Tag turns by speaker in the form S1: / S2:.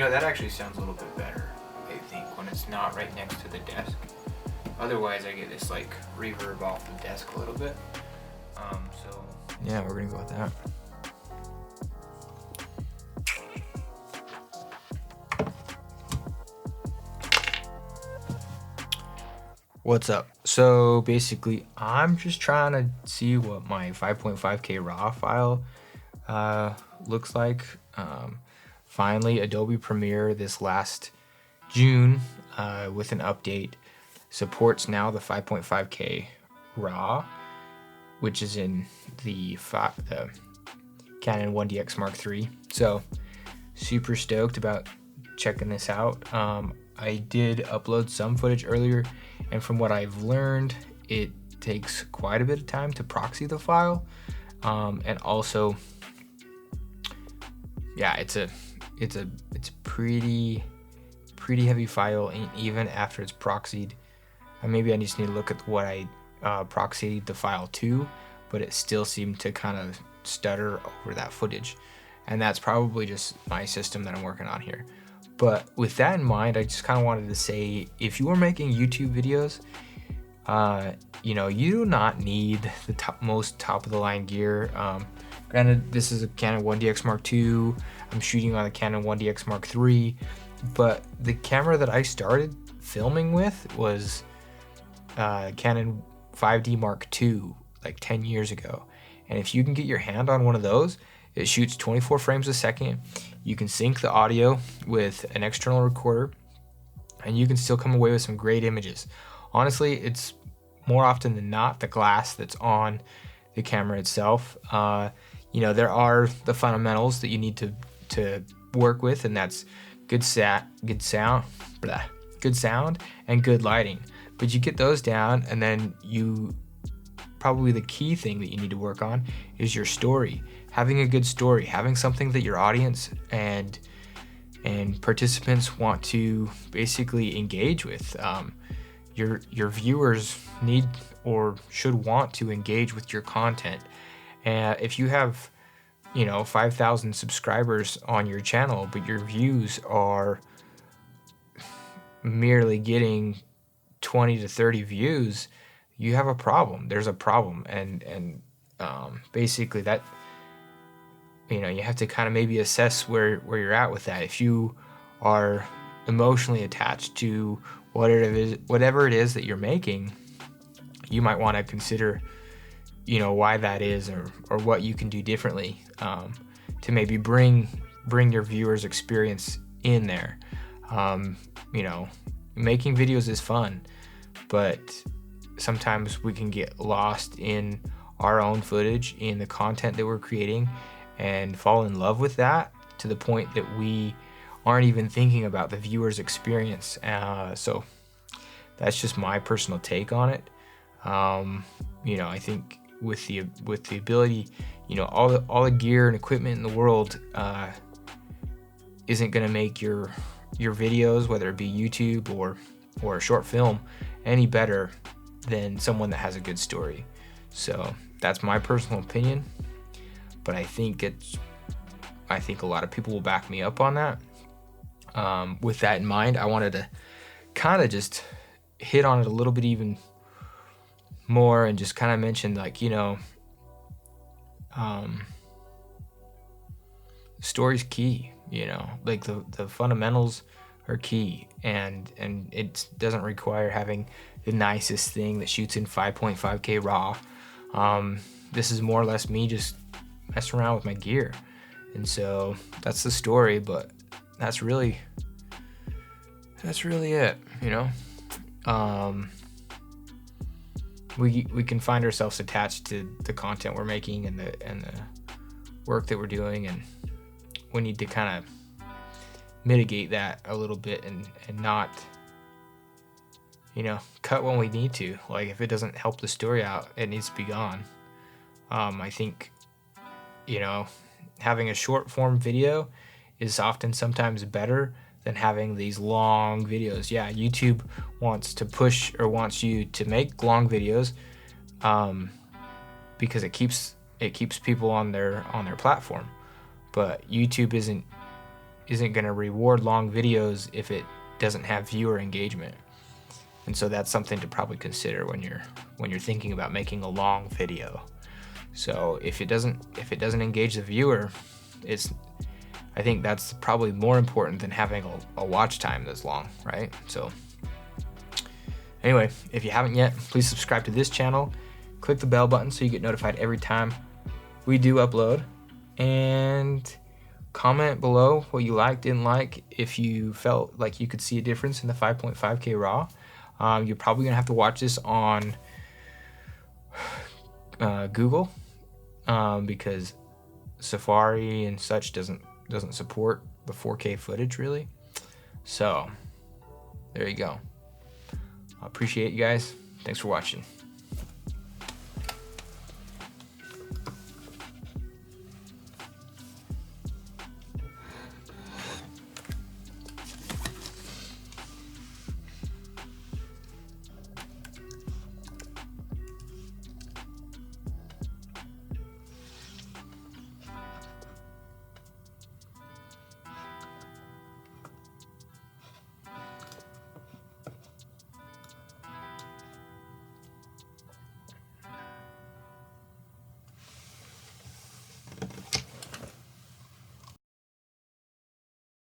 S1: That actually sounds a little bit better, I think, when it's not right next to the desk. Otherwise, I get this like reverb off the desk a little bit. So yeah, we're gonna go with that. What's up? So basically, I'm just trying to see what my 5.5K RAW file looks like. Finally, Adobe Premiere this last June with an update supports now the 5.5K RAW, which is in the Canon 1DX MarkIII. So super stoked about checking this out. I did upload some footage earlier, and from what I've learned, it takes quite a bit of time to proxy the file, and also, yeah, it's a pretty heavy file, even after it's proxied. And maybe I just need to look at what I proxied the file to, but it still seemed to kind of stutter over that footage, and that's probably just my system that I'm working on here. But with that in mind, I just kind of wanted to say, if you are making YouTube videos, you know, you do not need the most top of the line gear. Granted, this is a Canon 1DX MarkII. I'm shooting on a Canon 1DX MarkIII, but the camera that I started filming with was Canon 5D Mark II, like 10 years ago. And if you can get your hand on one of those, it shoots 24 frames a second. You can sync the audio with an external recorder, and you can still come away with some great images. Honestly, it's more often than not the glass that's on the camera itself. You know, there are the fundamentals that you need to work with, and that's good sound and good lighting. But you get those down, and then probably the key thing that you need to work on is your story. Having a good story, having something that your audience and participants want to basically engage with. Your viewers need or should want to engage with your content. And if you have, you know, 5,000 subscribers on your channel, but your views are merely getting 20 to 30 views, you have a problem. There's a problem, and basically that, you know, you have to kind of maybe assess where you're at with that. If you are emotionally attached to whatever it is that you're making, you might want to consider, you know, why that is, or what you can do differently to maybe bring your viewers' experience in there. You know, making videos is fun, but sometimes we can get lost in our own footage, in the content that we're creating, and fall in love with that to the point that we aren't even thinking about the viewer's experience. So that's just my personal take on it. You know, I think with the ability, you know, all the gear and equipment in the world isn't going to make your videos, whether it be YouTube or a short film, any better than someone that has a good story. So that's my personal opinion, but I think a lot of people will back me up on that. With that in mind, I wanted to kind of just hit on it a little bit even more, and just kind of mention, like, you know, story's key. You know, like the fundamentals are key, and it doesn't require having the nicest thing that shoots in 5.5K RAW. This is more or less me just messing around with my gear, and so that's the story. But that's really it, you know. We can find ourselves attached to the content we're making and the work that we're doing, and we need to kind of mitigate that a little bit and not, you know, cut when we need to. Like, if it doesn't help the story out, it needs to be gone. I think, you know, having a short form video is often sometimes better than having these long videos. Yeah, YouTube wants to push, or wants you to make long videos, because it keeps people on their platform. But YouTube isn't going to reward long videos if it doesn't have viewer engagement. And so that's something to probably consider when you're thinking about making a long video. So if it doesn't engage the viewer, I think that's probably more important than having a watch time that's long, right? So anyway, if you haven't yet, please subscribe to this channel. Click the bell button so you get notified every time we do upload, and comment below what you liked, didn't like, if you felt like you could see a difference in the 5.5K RAW. You're probably gonna have to watch this on Google, because Safari and such doesn't support the 4K footage really. So there you go. I appreciate you guys. Thanks for watching.